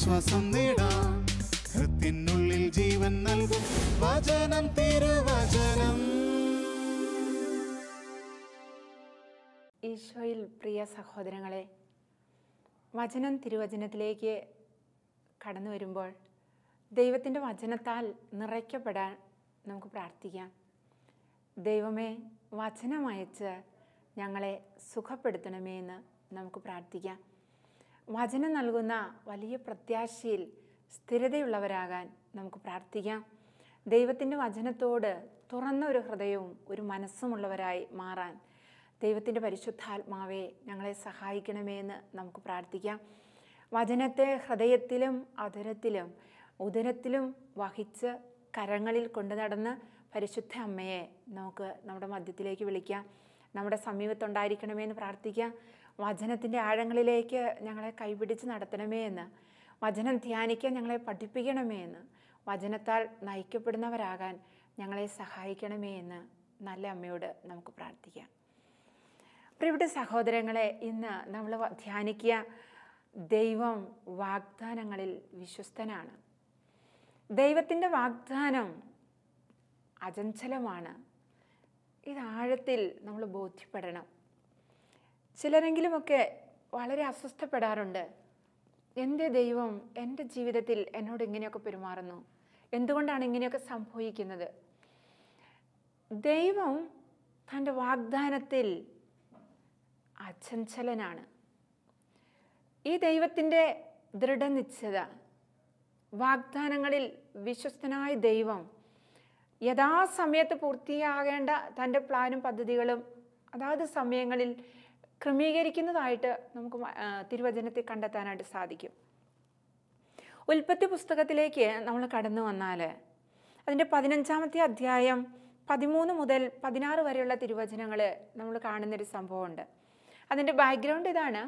ആശ്വാസം നേടാം. ഹൃത്തിനുള്ളിൽ ജീവൻ നൽകും വചനം, തിരുവചനം. ഈശോയിൽ പ്രിയ സഹോദരങ്ങളെ, വചനം തിരുവചനത്തിലേക്ക് കടന്നു വരുമ്പോൾ ദൈവത്തിൻ്റെ വചനത്താൽ നിറയ്ക്കപ്പെടാൻ നമുക്ക് പ്രാർത്ഥിക്കാം. ദൈവമേ, വചനമയച്ച് ഞങ്ങളെ സുഖപ്പെടുത്തണമേ എന്ന് നമുക്ക് പ്രാർത്ഥിക്കാം. വചനം നൽകുന്ന വലിയ പ്രത്യാശയിൽ സ്ഥിരതയുള്ളവരാകാൻ നമുക്ക് പ്രാർത്ഥിക്കാം. ദൈവത്തിൻ്റെ വചനത്തോട് തുറന്ന ഒരു ഹൃദയവും ഒരു മനസ്സുമുള്ളവരായി മാറാൻ ദൈവത്തിൻ്റെ പരിശുദ്ധാത്മാവെ ഞങ്ങളെ സഹായിക്കണമേ എന്ന് നമുക്ക് പ്രാർത്ഥിക്കാം. വചനത്തെ ഹൃദയത്തിലും അധരത്തിലും ഉദരത്തിലും വഹിച്ച് കരങ്ങളിൽ കൊണ്ടു നടന്ന് പരിശുദ്ധ അമ്മയെ നമുക്ക് നമ്മുടെ മധ്യത്തിലേക്ക് വിളിക്കാം. നമ്മുടെ സമീപത്തുണ്ടായിരിക്കണമേ എന്ന് പ്രാർത്ഥിക്കാം. വചനത്തിൻ്റെ ആഴങ്ങളിലേക്ക് ഞങ്ങളെ കൈപിടിച്ച് നടത്തണമേ എന്ന്, വചനം ധ്യാനിക്കാൻ ഞങ്ങളെ പഠിപ്പിക്കണമേ എന്ന്, വചനത്താൽ നയിക്കപ്പെടുന്നവരാകാൻ ഞങ്ങളെ സഹായിക്കണമേ എന്ന് നല്ല അമ്മയോട് നമുക്ക് പ്രാർത്ഥിക്കാം. പ്രിയപ്പെട്ട സഹോദരങ്ങളെ, ഇന്ന് നമ്മൾ ധ്യാനിക്കുക ദൈവം വാഗ്ദാനങ്ങളിൽ വിശ്വസ്തനാണ്. ദൈവത്തിൻ്റെ വാഗ്ദാനം അചഞ്ചലമാണ്. ഇത് ആഴത്തിൽ നമ്മൾ ബോധ്യപ്പെടണം. ചിലരെങ്കിലുമൊക്കെ വളരെ അസ്വസ്ഥപ്പെടാറുണ്ട്. എൻ്റെ ദൈവം എൻ്റെ ജീവിതത്തിൽ എന്നോട് ഇങ്ങനെയൊക്കെ പെരുമാറുന്നു, എന്തുകൊണ്ടാണ് ഇങ്ങനെയൊക്കെ സംഭവിക്കുന്നത്? ദൈവം തൻ്റെ വാഗ്ദാനത്തിൽ അചഞ്ചലനാണ്. ഈ ദൈവത്തിൻ്റെ ദൃഢനിശ്ചയത, വാഗ്ദാനങ്ങളിൽ വിശ്വസ്തനായ ദൈവം യഥാസമയത്ത് പൂർത്തിയാകേണ്ട തൻ്റെ പ്ലാനും പദ്ധതികളും അതാത് സമയങ്ങളിൽ ക്രമീകരിക്കുന്നതായിട്ട് നമുക്ക് തിരുവചനത്തിൽ കണ്ടെത്താനായിട്ട് സാധിക്കും. ഉൽപ്പത്തി പുസ്തകത്തിലേക്ക് നമ്മൾ കടന്നു വന്നാൽ അതിൻ്റെ 15-ാമത്തെ അധ്യായം 13 മുതൽ 16 വരെയുള്ള തിരുവചനങ്ങൾ നമ്മൾ കാണുന്നൊരു സംഭവമുണ്ട്. അതിൻ്റെ ബാക്ക്ഗ്രൗണ്ട് ഇതാണ്.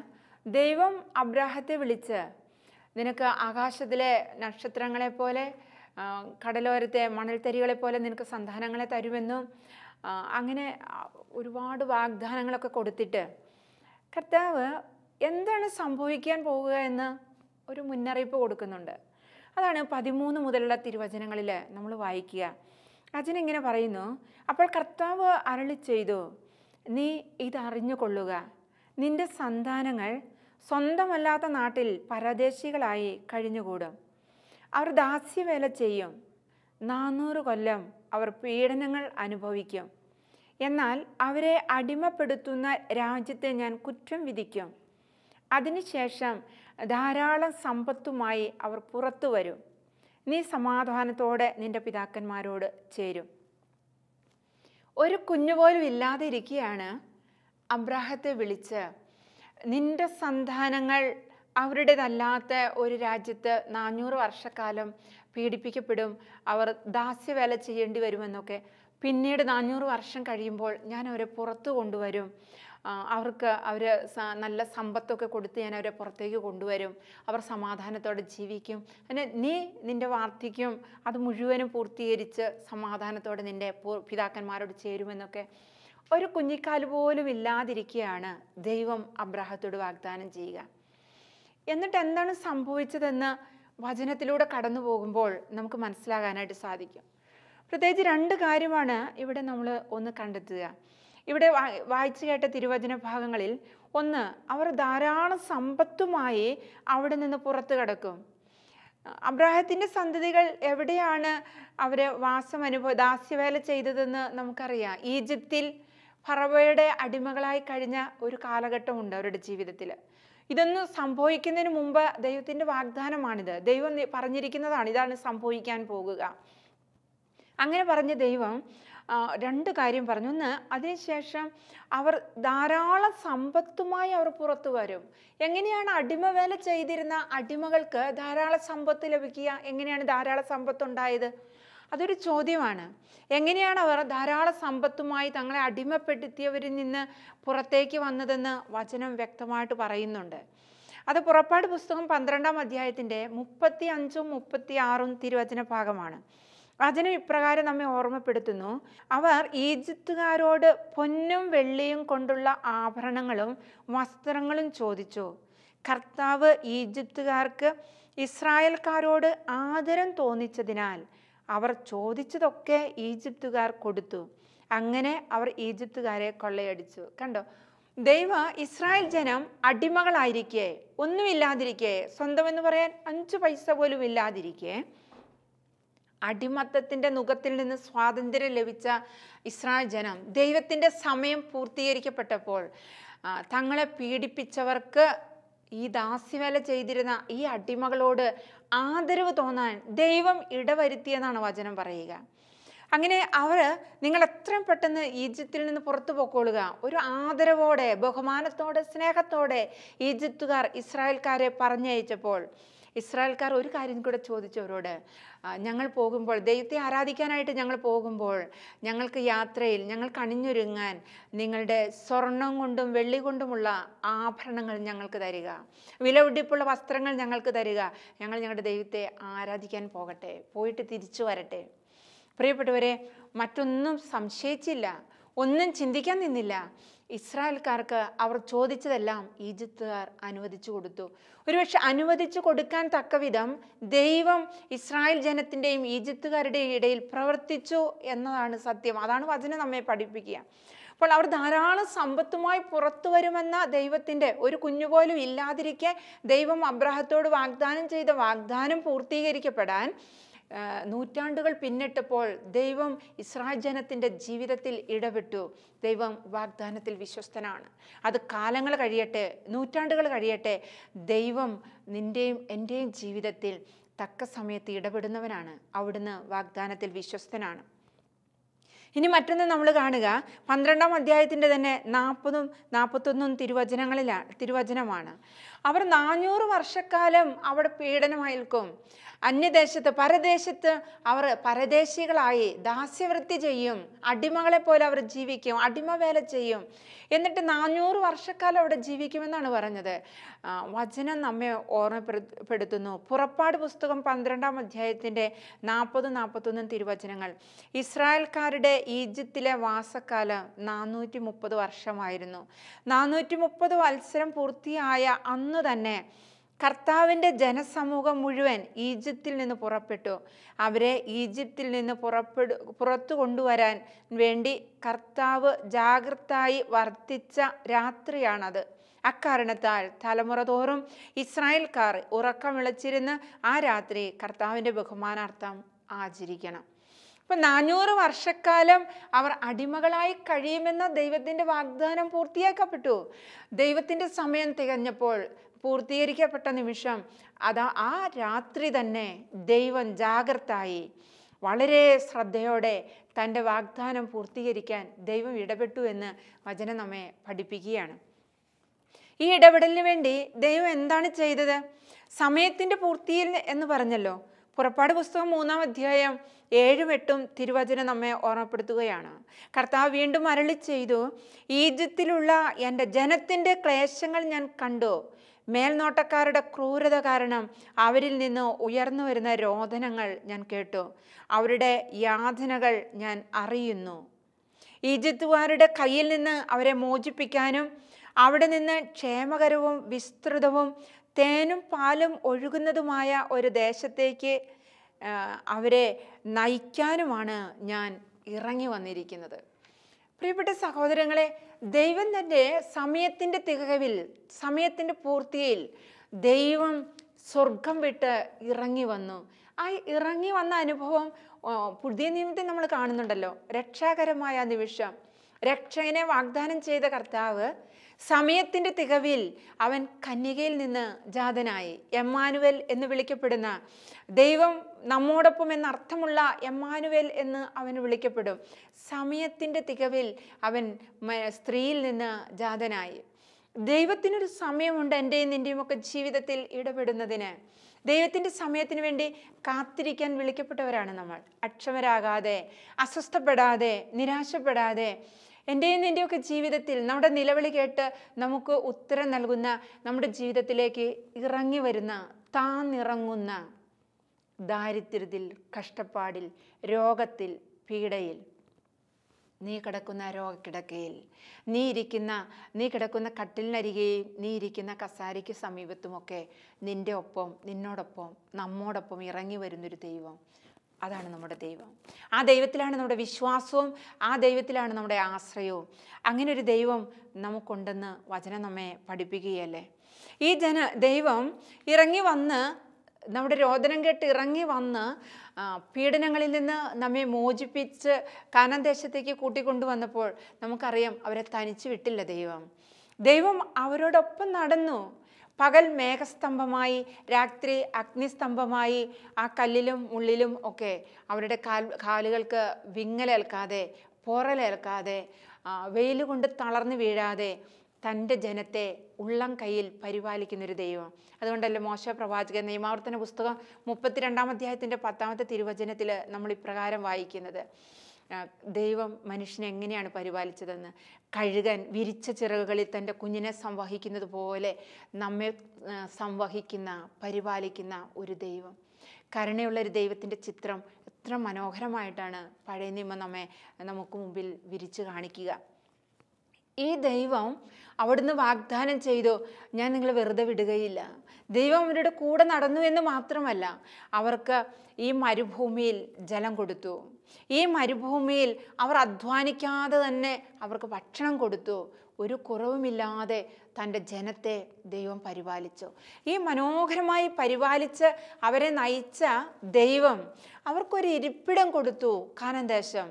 ദൈവം അബ്രാഹത്തെ വിളിച്ച്, നിനക്ക് ആകാശത്തിലെ നക്ഷത്രങ്ങളെപ്പോലെ കടലോരത്തെ മണൽത്തരികളെപ്പോലെ നിനക്ക് സന്താനങ്ങളെ തരുമെന്നും അങ്ങനെ ഒരുപാട് വാഗ്ദാനങ്ങളൊക്കെ കൊടുത്തിട്ട് കർത്താവ് എന്താണ് സംഭവിക്കാൻ പോവുക എന്ന് ഒരു മുന്നറിയിപ്പ് കൊടുക്കുന്നുണ്ട്. അതാണ് 13 മുതലുള്ള തിരുവചനങ്ങളിൽ നമ്മൾ വായിക്കുക. അച്ഛനിങ്ങനെ പറയുന്നു, അപ്പോൾ കർത്താവ് അരുളി ചെയ്തു, നീ ഇതറിഞ്ഞുകൊള്ളുക, നിന്റെ സന്താനങ്ങൾ സ്വന്തമല്ലാത്ത നാട്ടിൽ പരദേശികളായി കഴിഞ്ഞുകൂടും. അവർ ദാസ്യവേല ചെയ്യും. 400 കൊല്ലം അവർ പീഡനങ്ങൾ അനുഭവിക്കും. എന്നാൽ അവരെ അടിമപ്പെടുത്തുന്ന രാജ്യത്തെ ഞാൻ കുറ്റം വിധിക്കും. അതിനുശേഷം ധാരാളം സമ്പത്തുമായി അവർ പുറത്തു വരും. നീ സമാധാനത്തോടെ നിന്റെ പിതാക്കന്മാരോട് ചേരും. ഒരു കുഞ്ഞുപോലും ഇല്ലാതെ ഇരിക്കുകയാണ് അബ്രാഹത്തെ വിളിച്ച്, നിന്റെ സന്താനങ്ങൾ അവരുടേതല്ലാത്ത ഒരു രാജ്യത്ത് 400 വർഷക്കാലം പീഡിപ്പിക്കപ്പെടും, അവർ ദാസ്യവേല ചെയ്യേണ്ടി വരുമെന്നൊക്കെ, പിന്നീട് 400 വർഷം കഴിയുമ്പോൾ ഞാൻ അവരെ പുറത്തു കൊണ്ടുവരും, അവർ നല്ല സമ്പത്തൊക്കെ കൊടുത്ത് ഞാൻ അവരെ പുറത്തേക്ക് കൊണ്ടുവരും, അവർ സമാധാനത്തോടെ ജീവിക്കും. അങ്ങനെ നീ നിൻ്റെ വാർദ്ധക്യം അത് മുഴുവനും പൂർത്തീകരിച്ച് സമാധാനത്തോടെ നിൻ്റെ പിതാക്കന്മാരോട് ചേരുമെന്നൊക്കെ ഒരു കുഞ്ഞിക്കാല് പോലും ഇല്ലാതിരിക്കുകയാണ് ദൈവം അബ്രാഹത്തോട് വാഗ്ദാനം ചെയ്യുക. എന്നിട്ട് എന്താണ് സംഭവിച്ചതെന്ന് വചനത്തിലൂടെ കടന്നു പോകുമ്പോൾ നമുക്ക് മനസ്സിലാകാനായിട്ട് സാധിക്കും. പ്രത്യേകിച്ച് 2 കാര്യമാണ് ഇവിടെ നമ്മൾ ഒന്ന് കണ്ടെത്തുക. ഇവിടെ വായിച്ചു കേട്ട തിരുവചന ഭാഗങ്ങളിൽ ഒന്ന്, അവർ ധാരാളം സമ്പത്തുമായി അവിടെ നിന്ന് പുറത്തു കടക്കും. അബ്രാഹത്തിൻ്റെ സന്തതികൾ എവിടെയാണ് അവർ ദാസ്യവേല ചെയ്തതെന്ന് നമുക്കറിയാം. ഈജിപ്തിൽ ഫറവോയുടെ അടിമകളായി കഴിഞ്ഞ ഒരു കാലഘട്ടമുണ്ട് അവരുടെ ജീവിതത്തിൽ. ഇതൊന്നും സംഭവിക്കുന്നതിന് മുമ്പ് ദൈവത്തിൻ്റെ വാഗ്ദാനമാണിത്. ദൈവം പറഞ്ഞിരിക്കുന്നതാണ്, ഇതാണ് സംഭവിക്കാൻ പോകുക. അങ്ങനെ പറഞ്ഞ ദൈവം 2 കാര്യം പറഞ്ഞു. ഒന്ന്, അതിനുശേഷം അവർ ധാരാളം സമ്പത്തുമായി അവർ പുറത്തു വരും. എങ്ങനെയാണ് അടിമവേല ചെയ്തിരുന്ന അടിമകൾക്ക് ധാരാളം സമ്പത്ത് ലഭിക്കുക? എങ്ങനെയാണ് ധാരാളം സമ്പത്തുണ്ടായത്? അതൊരു ചോദ്യമാണ്. എങ്ങനെയാണ് അവർ ധാരാളം സമ്പത്തുമായി തങ്ങളെ അടിമപ്പെടുത്തിയവരിൽ നിന്ന് പുറത്തേക്ക് വന്നതെന്ന് വചനം വ്യക്തമായിട്ട് പറയുന്നുണ്ട്. അത് പുറപ്പാട് പുസ്തകം 12-ാം അധ്യായത്തിൻ്റെ 35-ഉം 36-ഉം തിരുവചന ഭാഗമാണ്. വചനം ഇപ്രകാരം നമ്മെ ഓർമ്മപ്പെടുത്തുന്നു, അവർ ഈജിപ്തുകാരോട് പൊന്നും വെള്ളിയും കൊണ്ടുള്ള ആഭരണങ്ങളും വസ്ത്രങ്ങളും ചോദിച്ചു. കർത്താവ് ഈജിപ്തുകാർക്ക് ഇസ്രായേൽക്കാരോട് ആദരം തോന്നിച്ചതിനാൽ അവർ ചോദിച്ചതൊക്കെ ഈജിപ്തുകാർ കൊടുത്തു. അങ്ങനെ അവർ ഈജിപ്തുകാരെ കൊള്ളയടിച്ചു. കണ്ടോ, ഇസ്രായേൽ ജനം അടിമകളായിരിക്കെ, ഒന്നുമില്ലാതിരിക്കെ, സ്വന്തമെന്ന് പറയാൻ 5 പൈസ പോലും ഇല്ലാതിരിക്കെ, അടിമത്തത്തിൻ്റെ നുകത്തിൽ നിന്ന് സ്വാതന്ത്ര്യം ലഭിച്ച ഇസ്രായേൽ ജനം ദൈവത്തിൻ്റെ സമയം പൂർത്തീകരിക്കപ്പെട്ടപ്പോൾ തങ്ങളെ പീഡിപ്പിച്ചവർക്ക്, ഈ ദാസ്യവേല ചെയ്തിരുന്ന ഈ അടിമകളോട് ആദരവ് തോന്നാൻ ദൈവം ഇടവരുത്തിയെന്നാണ് വചനം പറയുക. അങ്ങനെ നിങ്ങൾ എത്രയും പെട്ടെന്ന് ഈജിപ്തിൽ നിന്ന് പുറത്തു പോയിക്കൊള്ളുക, ഒരു ആദരവോടെ, ബഹുമാനത്തോടെ, സ്നേഹത്തോടെ ഈജിപ്തുകാർ ഇസ്രായേൽക്കാരെ പറഞ്ഞയച്ചപ്പോൾ ഇസ്രായേൽക്കാർ ഒരു കാര്യം കൂടെ ചോദിച്ചവരോട്, ഞങ്ങൾ പോകുമ്പോൾ, ദൈവത്തെ ആരാധിക്കാനായിട്ട് ഞങ്ങൾ പോകുമ്പോൾ ഞങ്ങൾക്ക് യാത്രയിൽ ഞങ്ങൾക്ക് അണിഞ്ഞൊരുങ്ങാൻ നിങ്ങളുടെ സ്വർണം കൊണ്ടും വെള്ളി കൊണ്ടുമുള്ള ആഭരണങ്ങൾ ഞങ്ങൾക്ക് തരിക, വിലപിടിപ്പുള്ള വസ്ത്രങ്ങൾ ഞങ്ങൾക്ക് തരിക, ഞങ്ങൾ ഞങ്ങളുടെ ദൈവത്തെ ആരാധിക്കാൻ പോകട്ടെ, പോയിട്ട് തിരിച്ചു വരട്ടെ. പ്രിയപ്പെട്ടവരെ, മറ്റൊന്നും സംശയിച്ചില്ല, ഒന്നും ചിന്തിക്കാൻ നിന്നില്ല. ഇസ്രായേൽക്കാർക്ക് അവർ ചോദിച്ചതെല്ലാം ഈജിപ്തുകാർ അനുവദിച്ചു കൊടുത്തു. ഒരുപക്ഷെ അനുവദിച്ചു കൊടുക്കാൻ തക്കവിധം ദൈവം ഇസ്രായേൽ ജനത്തിൻ്റെയും ഈജിപ്തുകാരുടെയും ഇടയിൽ പ്രവർത്തിച്ചു എന്നതാണ് സത്യം. അതാണ് വചനം നമ്മെ പഠിപ്പിക്കുക. അപ്പോൾ അവർ ധാരാളം സമ്പത്തുമായി പുറത്തു വരുമെന്ന ദൈവത്തിൻ്റെ, ഒരു കുഞ്ഞുപോലും ഇല്ലാതിരിക്കെ ദൈവം അബ്രാഹത്തോട് വാഗ്ദാനം ചെയ്ത വാഗ്ദാനം പൂർത്തീകരിക്കപ്പെടാൻ നൂറ്റാണ്ടുകൾ പിന്നിട്ടപ്പോൾ ദൈവം ഇസ്രായേൽ ജനത്തിൻ്റെ ജീവിതത്തിൽ ഇടപെട്ടു. ദൈവം വാഗ്ദാനത്തിൽ വിശ്വസ്തനാണ്. അത് കാലങ്ങൾ കഴിയട്ടെ, നൂറ്റാണ്ടുകൾ കഴിയട്ടെ, ദൈവം നിൻ്റെയും എൻ്റെയും ജീവിതത്തിൽ തക്ക സമയത്ത് ഇടപെടുന്നവനാണ്. അവിടുന്ന് വാഗ്ദാനത്തിൽ വിശ്വസ്തനാണ്. ഇനി മറ്റൊന്ന് നമ്മൾ കാണുക, 12-ാം അധ്യായത്തിൻ്റെ തന്നെ 40-ഉം 41 തിരുവചനമാണ്. അവർ 400 വർഷക്കാലം അവിടെ പീഡനമേൽക്കും. അന്യദേശത്ത്, പരദേശത്ത് അവർ പരദേശികളായി ദാസ്യവൃത്തി ചെയ്യും, അടിമകളെ പോലെ അവർ ജീവിക്കും, അടിമവേല ചെയ്യും. എന്നിട്ട് 400 വർഷക്കാലം അവിടെ ജീവിക്കുമെന്നാണ് പറഞ്ഞത്. വചനം നമ്മെ ഓർമ്മപ്പെടുത്തുന്നു. പുറപ്പാട് പുസ്തകം 12-ാം അധ്യായത്തിൻ്റെ 40-41 തിരുവചനങ്ങൾ. ഇസ്രായേൽക്കാരുടെ ഈജിപ്തിലെ വാസക്കാലം 430 വർഷമായിരുന്നു. 430 വത്സരം പൂർത്തിയായ അന്നു തന്നെ കർത്താവിൻ്റെ ജനസമൂഹം മുഴുവൻ ഈജിപ്തിൽ നിന്ന് പുറപ്പെട്ടു. അവരെ ഈജിപ്തിൽ നിന്ന് പുറത്തു കൊണ്ടുവരാൻ വേണ്ടി കർത്താവ് ജാഗ്രതായി വർത്തിച്ച രാത്രിയാണത്. അക്കാരണത്താൽ തലമുറ തോറും ഇസ്രായേൽക്കാർ ഉറക്കമിളച്ചിരുന്ന് ആ രാത്രി കർത്താവിൻ്റെ ബഹുമാനാർത്ഥം ആചരിക്കണം. ഇപ്പം 400 വർഷക്കാലം അവർ അടിമകളായി കഴിയുമെന്ന ദൈവത്തിൻ്റെ വാഗ്ദാനം പൂർത്തിയാക്കപ്പെട്ടു. ദൈവത്തിൻ്റെ സമയം തികഞ്ഞപ്പോൾ, പൂർത്തീകരിക്കപ്പെട്ട നിമിഷം, ആ രാത്രി തന്നെ ദൈവം ജാഗ്രതായി വളരെ ശ്രദ്ധയോടെ തൻ്റെ വാഗ്ദാനം പൂർത്തീകരിക്കാൻ ദൈവം ഇടപെട്ടു എന്ന് വചനം നമ്മെ പഠിപ്പിക്കുകയാണ്. ഈ ഇടപെടലിന് വേണ്ടി ദൈവം എന്താണ് ചെയ്തത്? സമയത്തിൻ്റെ പൂർത്തിയിൽ എന്ന് പറഞ്ഞല്ലോ. പുറപ്പാട് പുസ്തകം 3-ാം അധ്യായം 7-8 തിരുവചനം നമ്മെ ഓർമ്മപ്പെടുത്തുകയാണ്. കർത്താവ് വീണ്ടും അരുളി ചെയ്തു, ഈജിപ്തിലുള്ള എൻ്റെ ജനത്തിൻ്റെ ക്ലേശങ്ങൾ ഞാൻ കണ്ടു. മേൽനോട്ടക്കാരുടെ ക്രൂരത കാരണം അവരിൽ നിന്ന് ഉയർന്നു വരുന്ന രോദനങ്ങൾ ഞാൻ കേട്ടു. അവരുടെ യാതനകൾ ഞാൻ അറിയുന്നു. ഈജിപ്തുകാരുടെ കയ്യിൽ നിന്ന് അവരെ മോചിപ്പിക്കാനും അവിടെ നിന്ന് ക്ഷേമകരവും വിസ്തൃതവും തേനും പാലും ഒഴുകുന്നതുമായ ഒരു ദേശത്തേക്ക് അവരെ നയിക്കാനുമാണ് ഞാൻ ഇറങ്ങി വന്നിരിക്കുന്നത്. പ്രിയപ്പെട്ട സഹോദരങ്ങളെ, ദൈവം തൻ്റെ സമയത്തിൻ്റെ തികവിൽ, സമയത്തിൻ്റെ പൂർത്തിയിൽ ദൈവം സ്വർഗം വിട്ട് ഇറങ്ങി വന്നു. ആ ഇറങ്ങി വന്ന അനുഭവം പുതിയ നിയമത്തിൽ നമ്മൾ കാണുന്നുണ്ടല്ലോ. രക്ഷാകരമായ നിമിഷം, രക്ഷകനെ വാഗ്ദാനം ചെയ്ത കർത്താവ് സമയത്തിൻ്റെ തികവിൽ അവൻ കന്യകയിൽ നിന്ന് ജാതനായി. എമ്മാനുവേൽ എന്ന് വിളിക്കപ്പെടുന്ന, ദൈവം നമ്മോടൊപ്പം എന്നർത്ഥമുള്ള എമ്മാനുവേൽ എന്ന് അവന് വിളിക്കപ്പെടും. സമയത്തിൻ്റെ തികവിൽ അവൻ സ്ത്രീയിൽ നിന്ന് ജാതനായി. ദൈവത്തിനൊരു സമയമുണ്ട് എൻ്റെയും നിൻ്റെയും ഒക്കെ ജീവിതത്തിൽ ഇടപെടുന്നതിന്. ദൈവത്തിൻ്റെ സമയത്തിന് വേണ്ടി കാത്തിരിക്കാൻ വിളിക്കപ്പെട്ടവരാണ് നമ്മൾ. അക്ഷമരാകാതെ, അസ്വസ്ഥപ്പെടാതെ, നിരാശപ്പെടാതെ, എൻ്റെയും നിൻ്റെയൊക്കെ ജീവിതത്തിൽ നമ്മുടെ നിലവിളി കേട്ട് നമുക്ക് ഉത്തരം നൽകുന്ന, നമ്മുടെ ജീവിതത്തിലേക്ക് ഇറങ്ങി വരുന്ന, താന്നിറങ്ങുന്ന ദാരിദ്ര്യത്തിൽ, കഷ്ടപ്പാടിൽ, രോഗത്തിൽ, പീഡയിൽ നീ കിടക്കുന്ന രോഗക്കിടക്കയിൽ, നീ കിടക്കുന്ന കട്ടിലിനരികെയും നീ ഇരിക്കുന്ന കസാരയ്ക്ക് സമീപത്തുമൊക്കെ നിന്നോടൊപ്പം നമ്മോടൊപ്പം ഇറങ്ങി വരുന്നൊരു ദൈവം, അതാണ് നമ്മുടെ ദൈവം. ആ ദൈവത്തിലാണ് നമ്മുടെ വിശ്വാസവും, ആ ദൈവത്തിലാണ് നമ്മുടെ ആശ്രയവും. അങ്ങനെ ഒരു ദൈവം നമുക്കുണ്ടെന്ന് വചനം നമ്മെ പഠിപ്പിക്കുകയല്ലേ. ഈ ദൈവം ഇറങ്ങി വന്ന്, നമ്മുടെ രോദനം കേട്ട് ഇറങ്ങി വന്ന് പീഡനങ്ങളിൽ നിന്ന് നമ്മെ മോചിപ്പിച്ച് കാനാൻ ദേശത്തേക്ക് കൂട്ടിക്കൊണ്ടുവന്നപ്പോൾ നമുക്കറിയാം, അവരെ തനിച്ച് വിട്ടില്ല ദൈവം അവരോടൊപ്പം നടന്നു. പകൽ മേഘസ്തംഭമായി, രാത്രി അഗ്നിസ്തംഭമായി ആ കല്ലിലും മുള്ളിലും ഒക്കെ അവരുടെ കാലുകൾക്ക് വിങ്ങലേൽക്കാതെ, പോറലേൽക്കാതെ, വെയിൽ കൊണ്ട് തളർന്നു വീഴാതെ തൻ്റെ ജനത്തെ ഉള്ളം കയ്യിൽ പരിപാലിക്കുന്നൊരു ദൈവം. അതുകൊണ്ടല്ലേ മോശ പ്രവാചകൻ നിയമാവർത്തന പുസ്തകം 32-ാം അധ്യായത്തിൻ്റെ 10-ാമത്തെ തിരുവചനത്തിൽ നമ്മൾ ഇപ്രകാരം വായിക്കുന്നത്, ദൈവം മനുഷ്യനെ എങ്ങനെയാണ് പരിപാലിച്ചതെന്ന്. കഴുകൻ വിരിച്ച ചിറകുകളിൽ തൻ്റെ കുഞ്ഞിനെ സംവഹിക്കുന്നത് പോലെ നമ്മെ സംവഹിക്കുന്ന, പരിപാലിക്കുന്ന ഒരു ദൈവം. കരുണയുള്ളൊരു ദൈവത്തിൻ്റെ ചിത്രം എത്ര മനോഹരമായിട്ടാണ് പഴയ നിയമം നമുക്ക് മുമ്പിൽ വിരിച്ചു കാണിക്കുക. ഈ ദൈവം അവിടുന്ന് വാഗ്ദാനം ചെയ്തു, ഞാൻ നിങ്ങളെ വെറുതെ വിടുകയില്ല. ദൈവം അവരുടെ കൂടെ നടന്നു എന്ന് മാത്രമല്ല, അവർക്ക് ഈ മരുഭൂമിയിൽ ജലം കൊടുത്തു. ഈ മരുഭൂമിയിൽ അവർ അധ്വാനിക്കാതെ തന്നെ അവർക്ക് ഭക്ഷണം കൊടുത്തു. ഒരു കുറവുമില്ലാതെ തൻ്റെ ജനത്തെ ദൈവം പരിപാലിച്ചു. ഈ മനോഹരമായി പരിപാലിച്ച് അവരെ നയിച്ച ദൈവം അവർക്കൊരു ഇരിപ്പിടം കൊടുത്തു, കാനാൻ ദേശം.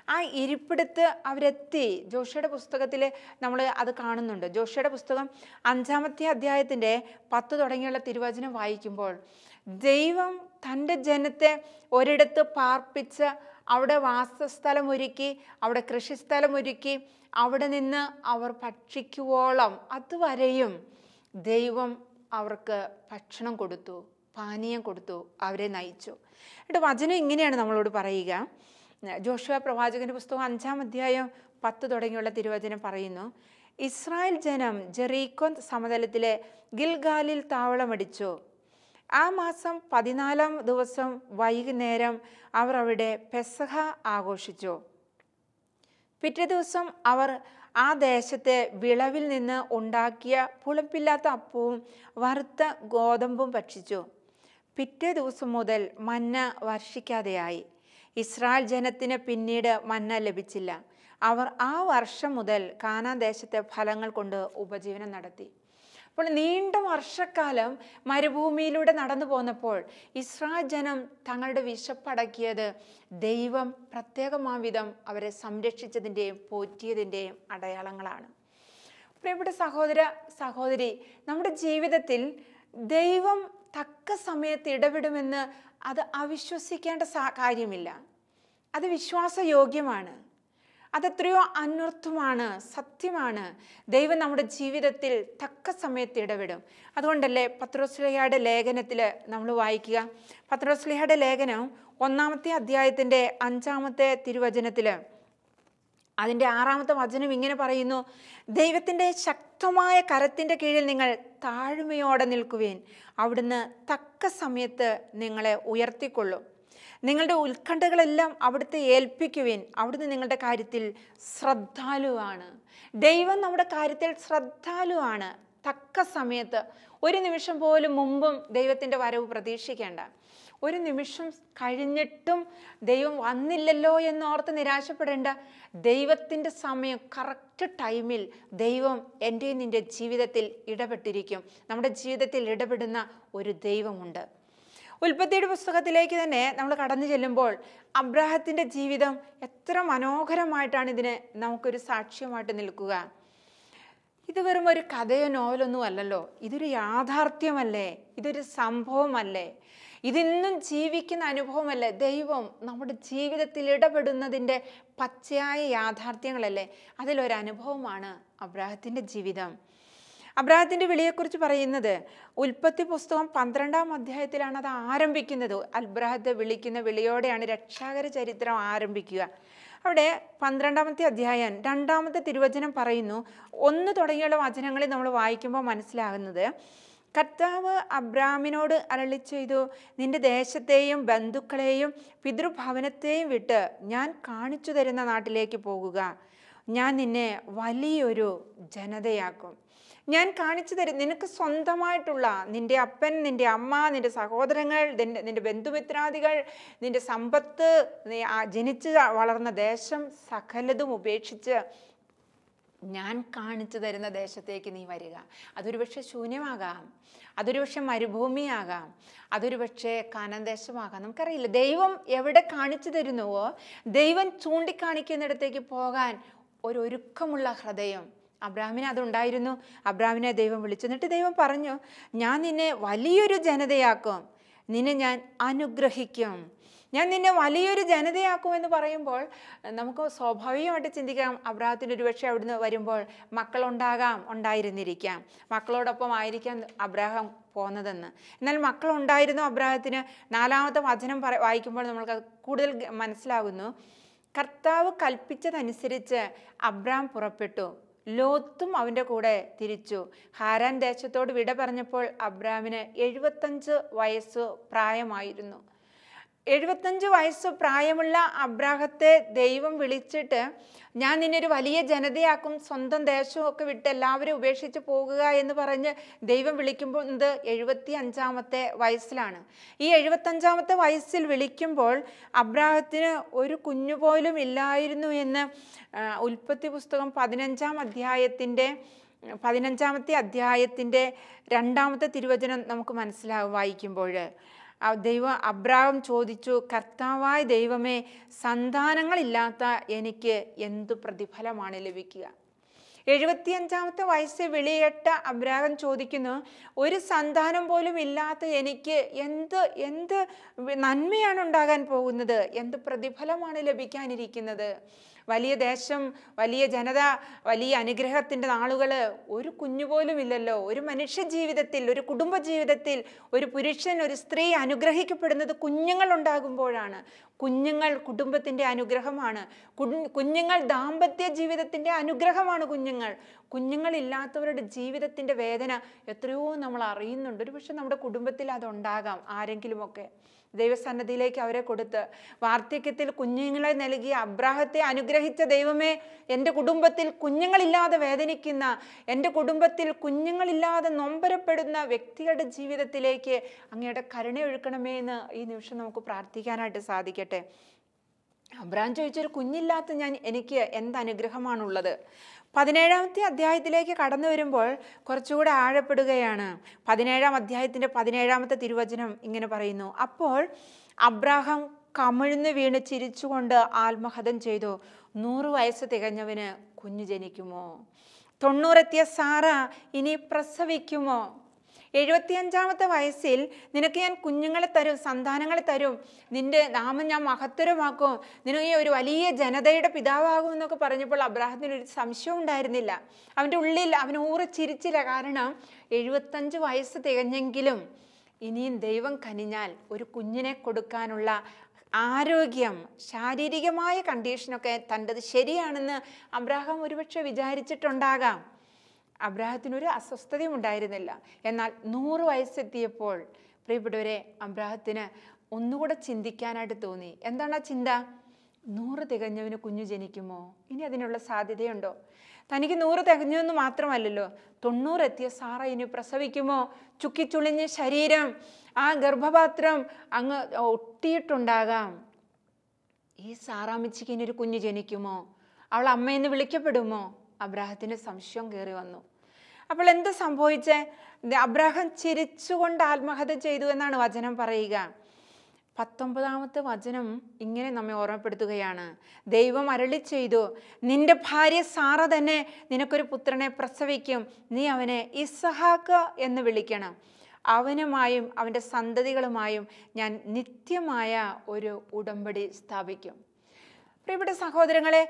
ആ ഇരിപ്പിടത്ത് അവരെത്തി. ജോഷയുടെ പുസ്തകത്തിൽ നമ്മൾ അത് കാണുന്നുണ്ട്. ജോഷയുടെ പുസ്തകം 5-ാമത്തെ അധ്യായത്തിൻ്റെ 10 തുടങ്ങിയുള്ള തിരുവചനം വായിക്കുമ്പോൾ ദൈവം തൻ്റെ ജനത്തെ ഒരിടത്ത് പാർപ്പിച്ച് അവിടെ വാസസ്ഥലം ഒരുക്കി, അവിടെ കൃഷിസ്ഥലം ഒരുക്കി, അവിടെ നിന്ന് അവർ ഭക്ഷിക്കുവോളം അതുവരെയും ദൈവം അവർക്ക് ഭക്ഷണം കൊടുത്തു, പാനീയം കൊടുത്തു, അവരെ നയിച്ചു. എന്നിട്ട് വചനം ഇങ്ങനെയാണ് നമ്മളോട് പറയുക. ജോഷുവ പ്രവാചകന്റെ പുസ്തകം 5-ാം അധ്യായം 10 തുടങ്ങിയുള്ള തിരുവചനം പറയുന്നു, ഇസ്രായേൽ ജനം ജെറീക്കോ സമതലത്തിലെ ഗിൽഗാലിൽ താവളമടിച്ചു. ആ മാസം 14-ാം ദിവസം വൈകുന്നേരം അവർ അവിടെ പെസഹ ആഘോഷിച്ചു. പിറ്റേ ദിവസം അവർ ആ ദേശത്തെ വിളവിൽ നിന്ന് ഉണ്ടാക്കിയ പുളിപ്പില്ലാത്ത അപ്പവും വറുത്ത ഗോതമ്പും ഭക്ഷിച്ചു. പിറ്റേ ദിവസം മുതൽ മന്ന വർഷിക്കാതെയായി. ഇസ്രായേൽ ജനത്തിന് പിന്നീട് മന്ന ലഭിച്ചില്ല. അവർ ആ വർഷം മുതൽ കാനാൻ ദേശത്തെ ഫലങ്ങൾ കൊണ്ട് ഉപജീവനം നടത്തി. അപ്പോൾ നീണ്ട വർഷക്കാലം മരുഭൂമിയിലൂടെ നടന്നു പോന്നപ്പോൾ ഇസ്രായേൽ ജനം തങ്ങളുടെ വിശപ്പടക്കിയത് ദൈവം പ്രത്യേകമാംവിധം അവരെ സംരക്ഷിച്ചതിൻ്റെയും പോറ്റിയതിൻ്റെയും അടയാളങ്ങളാണ്. പ്രിയപ്പെട്ട സഹോദരി, നമ്മുടെ ജീവിതത്തിൽ ദൈവം തക്ക സമയത്ത് ഇടപെടുമെന്ന് അത് അവിശ്വസിക്കേണ്ട കാര്യമില്ല. അത് വിശ്വാസയോഗ്യമാണ്. അതെത്രയോ അന്വർത്ഥമാണ്, സത്യമാണ്. ദൈവം നമ്മുടെ ജീവിതത്തിൽ തക്ക സമയത്ത് ഇടപെടും. അതുകൊണ്ടല്ലേ പത്രോസ്ലീഹയുടെ ലേഖനത്തിൽ നമ്മൾ വായിക്കുക. പത്രോസ്ലീഹയുടെ ലേഖനം 1-ാമത്തെ അധ്യായത്തിൻ്റെ 5-ാമത്തെ തിരുവചനത്തിൽ അതിൻ്റെ 6-ാമത്തെ വചനം ഇങ്ങനെ പറയുന്നു, ദൈവത്തിൻ്റെ ശക്തമായ കരത്തിൻ്റെ കീഴിൽ നിങ്ങൾ താഴ്മയോടെ നിൽക്കുവിൻ. അവിടുന്ന് തക്ക സമയത്ത് നിങ്ങളെ ഉയർത്തിക്കൊള്ളും. നിങ്ങളുടെ ഉത്കണ്ഠകളെല്ലാം അവിടുത്തെ ഏൽപ്പിക്കുവിൻ. അവിടുന്ന് നിങ്ങളുടെ കാര്യത്തിൽ ശ്രദ്ധാലുവാണ്. ദൈവം നമ്മുടെ കാര്യത്തിൽ ശ്രദ്ധാലുവാണ്. തക്ക സമയത്ത്, ഒരു നിമിഷം പോലും മുമ്പും ദൈവത്തിൻ്റെ വരവ് പ്രതീക്ഷിക്കേണ്ട. ഒരു നിമിഷം കഴിഞ്ഞിട്ടും ദൈവം വന്നില്ലല്ലോ എന്നോർത്ത് നിരാശപ്പെടേണ്ട. ദൈവത്തിൻ്റെ സമയം, കറക്റ്റ് ടൈമിൽ ദൈവം എൻ്റെയും നിൻ്റെ ജീവിതത്തിൽ ഇടപെട്ടിരിക്കും. നമ്മുടെ ജീവിതത്തിൽ ഇടപെടുന്ന ഒരു ദൈവമുണ്ട്. ഉൽപ്പത്തിയുടെ പുസ്തകത്തിലേക്ക് തന്നെ നമ്മൾ കടന്നു ചെല്ലുമ്പോൾ അബ്രാഹത്തിൻ്റെ ജീവിതം എത്ര മനോഹരമായിട്ടാണ് ഇതിന് നമുക്കൊരു സാക്ഷ്യമായിട്ട് നിൽക്കുക. ഇത് വെറും ഒരു കഥയോ നോവലൊന്നും അല്ലല്ലോ. ഇതൊരു യാഥാർത്ഥ്യമല്ലേ? ഇതൊരു സംഭവമല്ലേ? ഇതിന്നും ജീവിക്കുന്ന അനുഭവമല്ലേ? ദൈവം നമ്മുടെ ജീവിതത്തിൽ ഇടപെടുന്നതിൻ്റെ പച്ചയായ യാഥാർത്ഥ്യങ്ങളല്ലേ? അതിലൊരനുഭവമാണ് അബ്രാഹത്തിൻ്റെ ജീവിതം. അബ്രാഹത്തിൻ്റെ വിളിയെക്കുറിച്ച് പറയുന്നത് ഉൽപ്പത്തി പുസ്തകം 12-ാം അധ്യായത്തിലാണ് അത് ആരംഭിക്കുന്നത്. അബ്രാഹത്തെ വിളിക്കുന്ന വിളിയോടെയാണ് രക്ഷാകര ചരിത്രം ആരംഭിക്കുക. അവിടെ 12-ാമത്തെ അധ്യായം 2-ാമത്തെ തിരുവചനം പറയുന്നു. 1 തുടങ്ങിയുള്ള വചനങ്ങളിൽ നമ്മൾ വായിക്കുമ്പോൾ മനസ്സിലാകുന്നത്, കർത്താവ് അബ്രാമിനോട് അരുളി ചെയ്തു, നിന്റെ ദേശത്തെയും ബന്ധുക്കളെയും പിതൃഭവനത്തെയും വിട്ട് ഞാൻ കാണിച്ചു തരുന്ന നാട്ടിലേക്ക് പോകുക. ഞാൻ നിന്നെ വലിയൊരു ജനതയാക്കും. ഞാൻ കാണിച്ചു തരും, നിനക്ക് സ്വന്തമായിട്ടുള്ള നിന്റെ അപ്പൻ, നിന്റെ അമ്മ, നിന്റെ സഹോദരങ്ങൾ, നിന്റെ ബന്ധുമിത്രാദികൾ, നിന്റെ സമ്പത്ത്, ജനിച്ച് വളർന്ന ദേശം സകലതും ഉപേക്ഷിച്ച് ഞാൻ കാണിച്ചു തരുന്ന ദേശത്തേക്ക് നീ വരിക. അതൊരു പക്ഷേ ശൂന്യമാകാം, അതൊരു പക്ഷെ മരുഭൂമിയാകാം, അതൊരു പക്ഷേ കാനാൻ ദേശമാകാം, നമുക്കറിയില്ല. ദൈവം എവിടെ കാണിച്ചു തരുന്നുവോ, ദൈവം ചൂണ്ടിക്കാണിക്കുന്നിടത്തേക്ക് പോകാൻ ഒരുക്കമുള്ള ഹൃദയം അബ്രാമിന് അതുണ്ടായിരുന്നു. അബ്രാമിനെ ദൈവം വിളിച്ചു. എന്നിട്ട് ദൈവം പറഞ്ഞു, ഞാൻ നിന്നെ വലിയൊരു ജനതയാക്കും, നിന്നെ ഞാൻ അനുഗ്രഹിക്കും, ഞാൻ നിന്നെ വലിയൊരു ജനതയാക്കുമെന്ന് പറയുമ്പോൾ നമുക്ക് സ്വാഭാവികമായിട്ട് ചിന്തിക്കാം, അബ്രാഹത്തിന് ഒരുപക്ഷെ അവിടുന്ന് വരുമ്പോൾ ഉണ്ടായിരുന്നിരിക്കാം, മക്കളോടൊപ്പം ആയിരിക്കാം അബ്രാഹാം പോന്നതെന്ന്. എന്നാൽ മക്കളുണ്ടായിരുന്നു അബ്രാഹത്തിന്. 4-ാമത്തെ വചനം വായിക്കുമ്പോൾ നമ്മൾക്ക് കൂടുതൽ മനസ്സിലാകുന്നു. കർത്താവ് കൽപ്പിച്ചതനുസരിച്ച് അബ്രാം പുറപ്പെട്ടു, ലോത്തും അവൻ്റെ കൂടെ തിരിച്ചു. ഹാരാൻ ദേശത്തോട് വിട പറഞ്ഞപ്പോൾ അബ്രാമിന് 75 വയസ്സ് പ്രായമായിരുന്നു. 75 വയസ്സ് പ്രായമുള്ള അബ്രാഹത്തെ ദൈവം വിളിച്ചിട്ട്, ഞാൻ നിന്നെ ഒരു വലിയ ജനതയാക്കും, സ്വന്തം ദേശമൊക്കെ വിട്ട് എല്ലാവരും ഉപേക്ഷിച്ച് പോകുക എന്ന് പറഞ്ഞ് ദൈവം വിളിക്കുമ്പോൾ ഇത് 75-ാമത്തെ വയസ്സിലാണ്. ഈ 75-ാമത്തെ വയസ്സിൽ വിളിക്കുമ്പോൾ അബ്രാഹത്തിന് ഒരു കുഞ്ഞു പോലും ഇല്ലായിരുന്നു എന്ന് ഉൽപ്പത്തി പുസ്തകം 15-ാമത്തെ അധ്യായത്തിൻ്റെ 2-ാമത്തെ തിരുവചനം നമുക്ക് മനസ്സിലാവും വായിക്കുമ്പോൾ. അബ്രാഹം ചോദിച്ചു, കർത്താവായ ദൈവമേ, സന്താനങ്ങളില്ലാത്ത എനിക്ക് എന്തു പ്രതിഫലമാണ് ലഭിക്കുക? 75-ാമത്തെ വയസ്സിൽ വിളിയേറ്റ അബ്രാഹം ചോദിക്കുന്നു, ഒരു സന്താനം പോലും ഇല്ലാത്ത എനിക്ക് എന്ത് നന്മയാണ് ഉണ്ടാകാൻ പോകുന്നത്? എന്ത് പ്രതിഫലമാണ് ലഭിക്കാനിരിക്കുന്നത്? വലിയ ദേശം, വലിയ ജനത, വലിയ അനുഗ്രഹത്തിൻ്റെ നാളുകൾ ഒരു കുഞ്ഞുപോലും ഇല്ലല്ലോ. ഒരു മനുഷ്യ ജീവിതത്തിൽ, ഒരു കുടുംബ ജീവിതത്തിൽ ഒരു പുരുഷൻ, ഒരു സ്ത്രീ അനുഗ്രഹിക്കപ്പെടുന്നത് കുഞ്ഞുങ്ങൾ ഉണ്ടാകുമ്പോഴാണ്. കുഞ്ഞുങ്ങൾ കുടുംബത്തിൻ്റെ അനുഗ്രഹമാണ്. കുഞ്ഞുങ്ങൾ ദാമ്പത്യ ജീവിതത്തിൻ്റെ അനുഗ്രഹമാണ്. കുഞ്ഞുങ്ങളില്ലാത്തവരുടെ ജീവിതത്തിൻ്റെ വേദന എത്രയോ നമ്മൾ അറിയുന്നുണ്ട്. ഒരു പക്ഷെ നമ്മുടെ കുടുംബത്തിൽ അതുണ്ടാകാം. ആരെങ്കിലുമൊക്കെ ദൈവസന്നിധിയിലേക്ക് അവരെ കൊടുത്ത് വാർദ്ധക്യത്തിൽ കുഞ്ഞുങ്ങളെ നൽകിയ അബ്രാഹത്തെ അനുഗ്രഹിച്ച ദൈവമേ, എൻ്റെ കുടുംബത്തിൽ കുഞ്ഞുങ്ങളില്ലാതെ വേദനിക്കുന്ന, എൻ്റെ കുടുംബത്തിൽ കുഞ്ഞുങ്ങളില്ലാതെ നൊമ്പരപ്പെടുന്ന വ്യക്തികളുടെ ജീവിതത്തിലേക്ക് അങ്ങയുടെ കരുണയൊഴുക്കണമേ എന്ന് ഈ നിമിഷം നമുക്ക് പ്രാർത്ഥിക്കാനായിട്ട് സാധിക്കട്ടെ. അബ്രാം ചോദിച്ചൊരു കുഞ്ഞില്ലാത്ത എനിക്ക് എന്ത് അനുഗ്രഹമാണുള്ളത്? 17-ാമത്തെ അധ്യായത്തിലേക്ക് കടന്നു വരുമ്പോൾ കുറച്ചുകൂടെ ആഴപ്പെടുകയാണ്. 17-ാം അധ്യായത്തിൻ്റെ 17-ാമത്തെ തിരുവചനം ഇങ്ങനെ പറയുന്നു, അപ്പോൾ അബ്രാഹാം കമിഴ്ന്നു വീണ് ചിരിച്ചുകൊണ്ട് ആത്മഹതം ചെയ്തു, 100 വയസ്സ് തികഞ്ഞവന് കുഞ്ഞു ജനിക്കുമോ? 90 എത്തിയ സാറ ഇനി പ്രസവിക്കുമോ? 75-ാമത്തെ വയസ്സിൽ നിനക്ക് ഞാൻ കുഞ്ഞുങ്ങളെ തരും, സന്താനങ്ങളെ തരും, നിന്റെ നാമം ഞാൻ മഹത്തരമാക്കും, നിനക്ക് ഒരു വലിയ ജനതയുടെ പിതാവാകും എന്നൊക്കെ പറഞ്ഞപ്പോൾ അബ്രാഹത്തിന് ഒരു സംശയം ഉണ്ടായിരുന്നില്ല. അവൻ്റെ ഉള്ളിൽ അവൻ ചിരിച്ചില്ല. കാരണം 75 വയസ്സ് തികഞ്ഞെങ്കിലും ഇനിയും ദൈവം കനിഞ്ഞാൽ ഒരു കുഞ്ഞിനെ കൊടുക്കാനുള്ള ആരോഗ്യം, ശാരീരികമായ കണ്ടീഷനൊക്കെ തൻ്റെത് ശരിയാണെന്ന് അബ്രാഹാം ഒരുപക്ഷെ വിചാരിച്ചിട്ടുണ്ടാകാം. അബ്രാഹത്തിനൊരു അസ്വസ്ഥതയും ഉണ്ടായിരുന്നില്ല. എന്നാൽ 100 വയസ്സെത്തിയപ്പോൾ പ്രിയപ്പെട്ടവരെ, അബ്രാഹത്തിന് ഒന്നുകൂടെ ചിന്തിക്കാനായിട്ട് തോന്നി. എന്താണ് ആ ചിന്ത? 100 തികഞ്ഞവന് കുഞ്ഞു ജനിക്കുമോ? ഇനി അതിനുള്ള സാധ്യതയുണ്ടോ? തനിക്ക് 100 തികഞ്ഞെന്ന് മാത്രമല്ലല്ലോ, 90 എത്തിയ സാറ ഇനി പ്രസവിക്കുമോ? ചുക്കിച്ചുളിഞ്ഞ ശരീരം, ആ ഗർഭപാത്രം അങ്ങ് ഒട്ടിയിട്ടുണ്ടാകാം. ഈ സാറാമ്മച്ചിക്ക് ഇനി ഒരു കുഞ്ഞു ജനിക്കുമോ? അവൾ അമ്മയെന്ന് വിളിക്കപ്പെടുമോ? അബ്രാഹത്തിന് സംശയം കയറി വന്നു. അപ്പോൾ എന്ത് സംഭവിച്ചേ? അബ്രാഹാം ചിരിച്ചുകൊണ്ട് ആത്മഹത്യ ചെയ്തു എന്നാണ് വചനം പറയുക. 19-ാമത്തെ വചനം ഇങ്ങനെ നമ്മെ ഓർമ്മപ്പെടുത്തുകയാണ്. ദൈവം അരുളി ചെയ്തു, നിന്റെ ഭാര്യ സാറ തന്നെ നിനക്കൊരു പുത്രനെ പ്രസവിക്കും, നീ അവനെ ഇസ്ഹാക്ക് എന്ന് വിളിക്കണം. അവനുമായും അവൻ്റെ സന്തതികളുമായും ഞാൻ നിത്യമായ ഒരു ഉടമ്പടി സ്ഥാപിക്കും. പ്രിയപ്പെട്ട സഹോദരങ്ങളെ,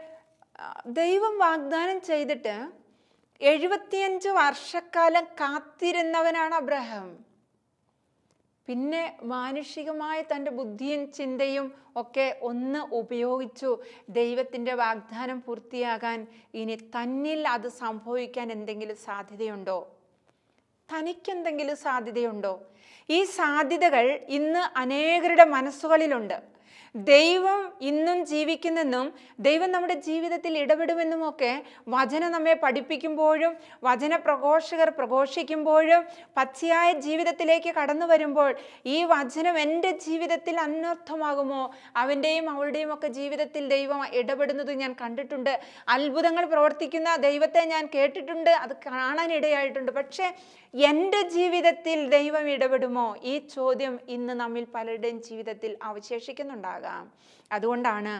ദൈവം വാഗ്ദാനം ചെയ്തിട്ട് 75 വർഷക്കാലം കാത്തിരുന്നവനാണ് അബ്രാഹാം. പിന്നെ മാനുഷികമായ തൻ്റെ ബുദ്ധിയും ചിന്തയും ഒക്കെ ഒന്ന് ഉപയോഗിച്ചു ദൈവത്തിൻ്റെ വാഗ്ദാനം പൂർത്തിയാകാൻ. ഇനി തന്നിൽ അത് സംഭവിക്കാൻ എന്തെങ്കിലും സാധ്യതയുണ്ടോ? തനിക്കെന്തെങ്കിലും സാധ്യതയുണ്ടോ? ഈ സാധ്യതകൾ ഇന്ന് അനേകരുടെ മനസ്സുകളിലുണ്ട്. ദൈവം ഇന്നും ജീവിക്കുന്നെന്നും ദൈവം നമ്മുടെ ജീവിതത്തിൽ ഇടപെടുമെന്നുമൊക്കെ വചനം നമ്മെ പഠിപ്പിക്കുമ്പോഴും വചന പ്രഘോഷകർ പ്രഘോഷിക്കുമ്പോഴും പച്ചയായ ജീവിതത്തിലേക്ക് കടന്നു വരുമ്പോൾ ഈ വചനം എൻ്റെ ജീവിതത്തിൽ അനർത്ഥമാകുമോ? അവൻ്റെയും അവളുടെയും ഒക്കെ ജീവിതത്തിൽ ദൈവം ഇടപെടുന്നത് ഞാൻ കണ്ടിട്ടുണ്ട്. അത്ഭുതങ്ങൾ പ്രവർത്തിക്കുന്ന ദൈവത്തെ ഞാൻ കേട്ടിട്ടുണ്ട്, അത് കാണാനിടയായിട്ടുണ്ട്. പക്ഷേ എൻ്റെ ജീവിതത്തിൽ ദൈവം ഇടപെടുമോ? ഈ ചോദ്യം ഇന്ന് നമ്മിൽ പലരുടെയും ജീവിതത്തിൽ അവശേഷിക്കുന്നുണ്ടാകാം. അതുകൊണ്ടാണ്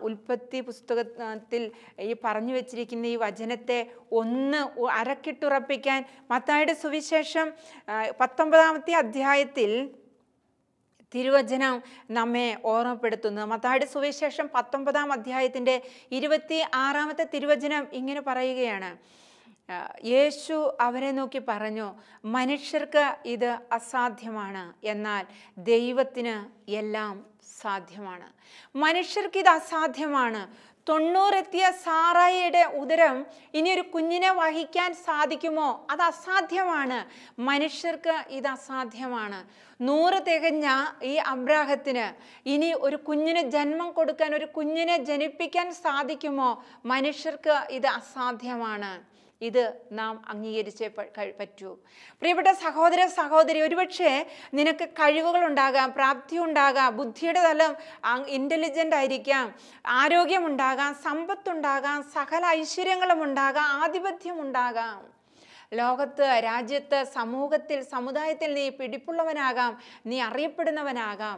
ഉൽപ്പത്തി പുസ്തകത്തിൽ ഈ പറഞ്ഞു വെച്ചിരിക്കുന്ന ഈ വചനത്തെ ഒന്ന് അരക്കിട്ടുറപ്പിക്കാൻ മത്തായിയുടെ സുവിശേഷം 19-ാമത്തെ അധ്യായത്തിൽ തിരുവചനം നമ്മെ ഓർമ്മപ്പെടുത്തുന്നു. മത്തായിയുടെ സുവിശേഷം 19-ാം അധ്യായത്തിൻ്റെ 26-ാമത്തെ തിരുവചനം ഇങ്ങനെ പറയുകയാണ്. യേശു അവരെ നോക്കി പറഞ്ഞു, മനുഷ്യർക്ക് ഇത് അസാധ്യമാണ്, എന്നാൽ ദൈവത്തിന് എല്ലാം സാധ്യമാണ്. മനുഷ്യർക്ക് ഇത് അസാധ്യമാണ്. 90 എത്തിയ സാറായിയുടെ ഉദരം ഇനി ഒരു കുഞ്ഞിനെ വഹിക്കാൻ സാധിക്കുമോ? അത് അസാധ്യമാണ്. മനുഷ്യർക്ക് ഇത് അസാധ്യമാണ്. 100 തികഞ്ഞ ഈ അബ്രാഹത്തിന് ഇനി ഒരു കുഞ്ഞിന് ജന്മം കൊടുക്കാൻ, ഒരു കുഞ്ഞിനെ ജനിപ്പിക്കാൻ സാധിക്കുമോ? മനുഷ്യർക്ക് ഇത് അസാധ്യമാണ്. ഇത് നാം അംഗീകരിച്ചേ പറ്റൂ. പ്രിയപ്പെട്ട സഹോദര സഹോദരി, ഒരുപക്ഷെ നിനക്ക് കഴിവുകൾ ഉണ്ടാകാം, പ്രാപ്തി ഉണ്ടാകാം, ബുദ്ധിയുടെ തലം ഇൻ്റലിജൻ്റ് ആയിരിക്കാം, ആരോഗ്യമുണ്ടാകാം, സമ്പത്തുണ്ടാകാം, സകല ഐശ്വര്യങ്ങളും ഉണ്ടാകാം, ആധിപത്യം ഉണ്ടാകാം. ലോകത്ത്, രാജ്യത്ത്, സമൂഹത്തിൽ, സമുദായത്തിൽ നീ പിടിപ്പുള്ളവനാകാം, നീ അറിയപ്പെടുന്നവനാകാം.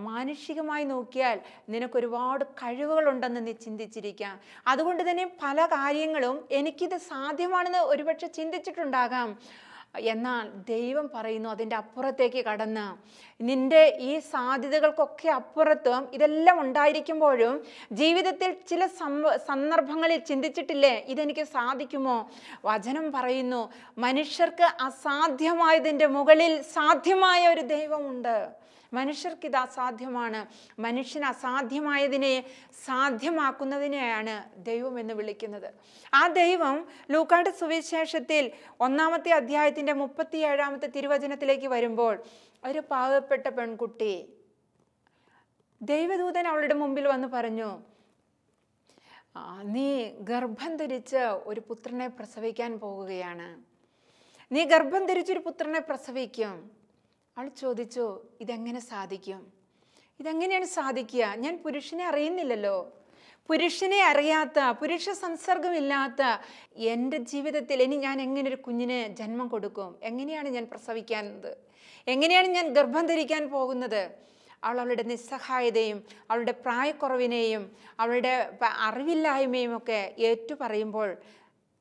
മാനുഷികമായി നോക്കിയാൽ നിനക്കൊരുപാട് കഴിവുകളുണ്ടെന്ന് നീ ചിന്തിച്ചിരിക്കാം. അതുകൊണ്ട് തന്നെ പല കാര്യങ്ങളും എനിക്കിത് സാധ്യമാണെന്ന് ഒരുപക്ഷെ ചിന്തിച്ചിട്ടുണ്ടാകാം. എന്നാൽ ദൈവം പറയുന്നു, അതിൻ്റെ അപ്പുറത്തേക്ക് കടന്ന് നിൻ്റെ ഈ സാധ്യതകൾക്കൊക്കെ അപ്പുറത്തും ഇതെല്ലാം ഉണ്ടായിരിക്കുമ്പോഴും ജീവിതത്തിൽ ചില സന്ദർഭങ്ങളിൽ ചിന്തിച്ചിട്ടില്ലേ, ഇതെനിക്ക് സാധിക്കുമോ? വചനം പറയുന്നു, മനുഷ്യർക്ക് അസാധ്യമായതിൻ്റെ മുകളിൽ സാധ്യമായ ഒരു ദൈവമുണ്ട്. മനുഷ്യർക്ക് ഇത് അസാധ്യമാണ്. മനുഷ്യന് അസാധ്യമായതിനെ സാധ്യമാക്കുന്നതിനെയാണ് ദൈവം എന്ന് വിളിക്കുന്നത്. ആ ദൈവം ലൂക്കായുടെ സുവിശേഷത്തിൽ 1-ാമത്തെ അധ്യായത്തിൻ്റെ 37-ാമത്തെ തിരുവചനത്തിലേക്ക് വരുമ്പോൾ, ഒരു പാവപ്പെട്ട പെൺകുട്ടി, ദൈവദൂതൻ അവളുടെ മുമ്പിൽ വന്ന് പറഞ്ഞു, നീ ഗർഭം ധരിച്ച് ഒരു പുത്രനെ പ്രസവിക്കാൻ പോകുകയാണ്. നീ ഗർഭം ധരിച്ചൊരു പുത്രനെ പ്രസവിക്കും. അവൾ ചോദിച്ചു, ഇതെങ്ങനെ സാധിക്കും? ഇതെങ്ങനെയാണ് സാധിക്കുക? ഞാൻ പുരുഷനെ അറിയുന്നില്ലല്ലോ. പുരുഷനെ അറിയാത്ത, പുരുഷ സംസർഗമില്ലാത്ത എൻ്റെ ജീവിതത്തിൽ ഇനി ഞാൻ എങ്ങനെ ഒരു കുഞ്ഞിന് ജന്മം കൊടുക്കും? എങ്ങനെയാണ് ഞാൻ പ്രസവിക്കുന്നത്? എങ്ങനെയാണ് ഞാൻ ഗർഭം ധരിക്കാൻ പോകുന്നത്? അവളുടെ നിസ്സഹായതയും അവളുടെ പ്രായക്കുറവിനെയും അവളുടെ അറിവില്ലായ്മയും ഒക്കെ ഏറ്റുപറയുമ്പോൾ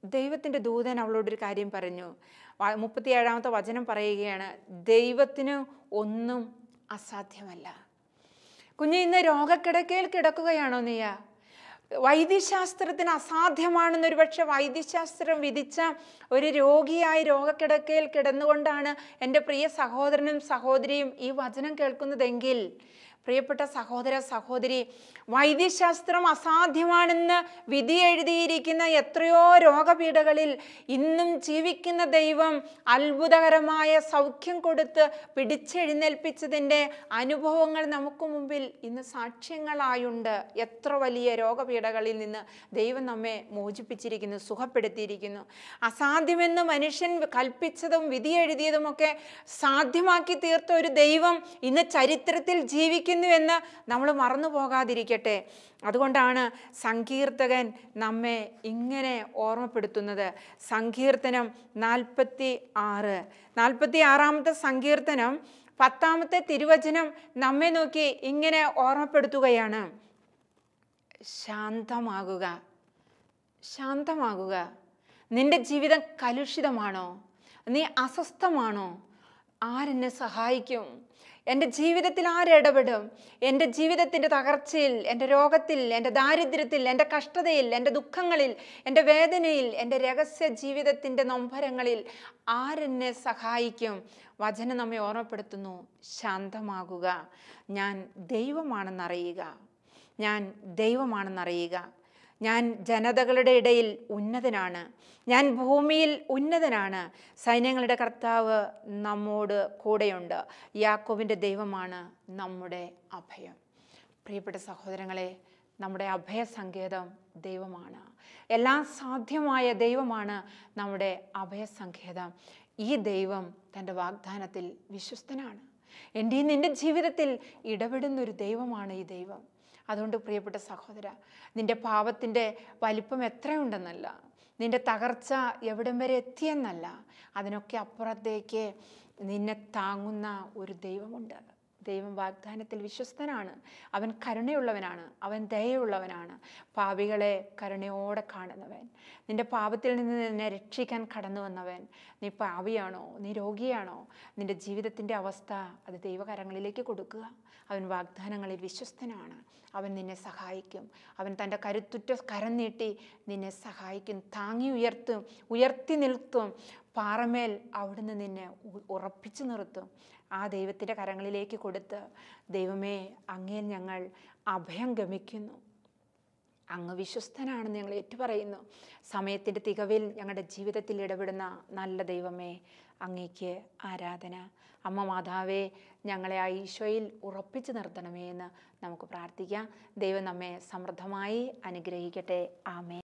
ദൈവത്തിൻ്റെ ദൂതൻ അവളോടൊരു കാര്യം പറഞ്ഞു. 37-ാമത്തെ വചനം പറയുകയാണ്, ദൈവത്തിന് ഒന്നും അസാധ്യമല്ല. കുഞ്ഞ്, ഇന്ന് രോഗക്കിടക്കയിൽ കിടക്കുകയാണോ നീ? വൈദ്യശാസ്ത്രത്തിന് അസാധ്യമാണെന്നൊരു പക്ഷെ വൈദ്യശാസ്ത്രം വിധിച്ച ഒരു രോഗിയായി രോഗക്കിടക്കയിൽ കിടന്നുകൊണ്ടാണ് എൻ്റെ പ്രിയ സഹോദരനും സഹോദരിയും ഈ വചനം കേൾക്കുന്നതെങ്കിൽ, പ്രിയപ്പെട്ട സഹോദര സഹോദരി, വൈദ്യശാസ്ത്രം അസാധ്യമാണെന്ന് വിധി എഴുതിയിരിക്കുന്ന എത്രയോ രോഗപീഠകളിൽ ഇന്നും ജീവിക്കുന്ന ദൈവം അത്ഭുതകരമായ സൗഖ്യം കൊടുത്ത് പിടിച്ചെഴുന്നേൽപ്പിച്ചതിൻ്റെ അനുഭവങ്ങൾ നമുക്ക് മുമ്പിൽ ഇന്ന് സാക്ഷ്യങ്ങളായുണ്ട്. എത്ര വലിയ രോഗപീഠകളിൽ നിന്ന് ദൈവം നമ്മെ മോചിപ്പിച്ചിരിക്കുന്നു, സുഖപ്പെടുത്തിയിരിക്കുന്നു. അസാധ്യമെന്ന് മനുഷ്യൻ കൽപ്പിച്ചതും വിധി എഴുതിയതുമൊക്കെ സാധ്യമാക്കി തീർത്ത ഒരു ദൈവം ഇന്ന് ചരിത്രത്തിൽ ജീവിക്കുന്നു എന്ന് നമ്മൾ മറന്നു പോകാതിരിക്കട്ടെ. അതുകൊണ്ടാണ് സങ്കീർത്തകൻ നമ്മെ ഇങ്ങനെ ഓർമ്മപ്പെടുത്തുന്നത്. സങ്കീർത്തനം 46-ാമത്തെ സങ്കീർത്തനം 10-ാമത്തെ തിരുവചനം നമ്മെ നോക്കി ഇങ്ങനെ ഓർമ്മപ്പെടുത്തുകയാണ്. ശാന്തമാകുക, ശാന്തമാകുക. നിന്റെ ജീവിതം കലുഷിതമാണോ? നീ അസ്വസ്ഥമാണോ? ആരെന്നെ സഹായിക്കും? എൻ്റെ ജീവിതത്തിൽ ആരിടപെടും? എൻ്റെ ജീവിതത്തിൻ്റെ തകർച്ചയിൽ, എൻ്റെ രോഗത്തിൽ, എൻ്റെ ദാരിദ്ര്യത്തിൽ, എൻ്റെ കഷ്ടതയിൽ, എൻ്റെ ദുഃഖങ്ങളിൽ, എൻ്റെ വേദനയിൽ, എൻ്റെ രഹസ്യ ജീവിതത്തിൻ്റെ നൊമ്പരങ്ങളിൽ ആരെന്നെ സഹായിക്കും? വചനം നമ്മെ ഓർമ്മപ്പെടുത്തുന്നു, ശാന്തമാകുക. ഞാൻ ദൈവമാണെന്നറിയുക, ഞാൻ ദൈവമാണെന്നറിയുക. ഞാൻ ജനതകളുടെ ഇടയിൽ ഉന്നതനാണ്, ഞാൻ ഭൂമിയിൽ ഉന്നതനാണ്. സൈന്യങ്ങളുടെ കർത്താവ് നമ്മോട് കൂടെയുണ്ട്. യാക്കോബിൻ്റെ ദൈവമാണ് നമ്മുടെ അഭയം. പ്രിയപ്പെട്ട സഹോദരങ്ങളെ, നമ്മുടെ അഭയസങ്കേതം ദൈവമാണ്. എല്ലാം സാധ്യമായ ദൈവമാണ് നമ്മുടെ അഭയസങ്കേതം. ഈ ദൈവം തൻ്റെ വാഗ്ദാനത്തിൽ വിശ്വസ്തനാണ്. എൻ്റെയും നിൻ്റെ ജീവിതത്തിൽ ഇടപെടുന്നൊരു ദൈവമാണ് ഈ ദൈവം. അതുകൊണ്ട് പ്രിയപ്പെട്ട സഹോദര, നിൻ്റെ പാപത്തിൻ്റെ വലിപ്പം എത്രയുണ്ടെന്നല്ല, നിൻ്റെ തകർച്ച എവിടം വരെ എത്തിയെന്നല്ല, അതിനൊക്കെ അപ്പുറത്തേക്ക് നിന്നെ താങ്ങുന്ന ഒരു ദൈവമുണ്ട്. ദൈവം വാഗ്ദാനത്തിൽ വിശ്വസ്തനാണ്. അവൻ കരുണയുള്ളവനാണ്, അവൻ ദയയുള്ളവനാണ്, പാപികളെ കരുണയോടെ കാണുന്നവൻ. നിൻ്റെ പാപത്തിൽ നിന്ന് നിന്നെ രക്ഷിക്കാൻ കടന്നു വന്നവൻ. നീ പാപിയാണോ, നീ രോഗിയാണോ, നിൻ്റെ ജീവിതത്തിൻ്റെ അവസ്ഥ അത് ദൈവകരങ്ങളിലേക്ക് കൊടുക്കുക. അവൻ വാഗ്ദാനങ്ങളിൽ വിശ്വസ്തനാണ്. അവൻ നിന്നെ സഹായിക്കും. അവൻ തൻ്റെ കരുത്തുറ്റ കരം നീട്ടി നിന്നെ സഹായിക്കും, താങ്ങി ഉയർത്തി നിർത്തും. പാറമേൽ അവിടുന്ന് നിന്നെ ഉറപ്പിച്ചു നിർത്തും. ആ ദൈവത്തിൻ്റെ കരങ്ങളിലേക്ക് കൊടുത്ത്, ദൈവമേ, അങ്ങയിൽ ഞങ്ങൾ അഭയം ഗമിക്കുന്നു, അങ്ങ് വിശ്വസ്തനാണെന്ന് ഞങ്ങൾ ഏറ്റുപറയുന്നു. സമയത്തിൻ്റെ തികവിൽ ഞങ്ങളുടെ ജീവിതത്തിൽ ഇടപെടുന്ന നല്ല ദൈവമേ, അങ്ങേക്ക് ആരാധന. അമ്മ മാതാവേ, ഞങ്ങളെ ആ ഈശോയിൽ ഉറപ്പിച്ചു നിർത്തണമേ എന്ന് നമുക്ക് പ്രാർത്ഥിക്കാം. ദൈവം നമ്മെ സമൃദ്ധമായി അനുഗ്രഹിക്കട്ടെ. ആമേൻ.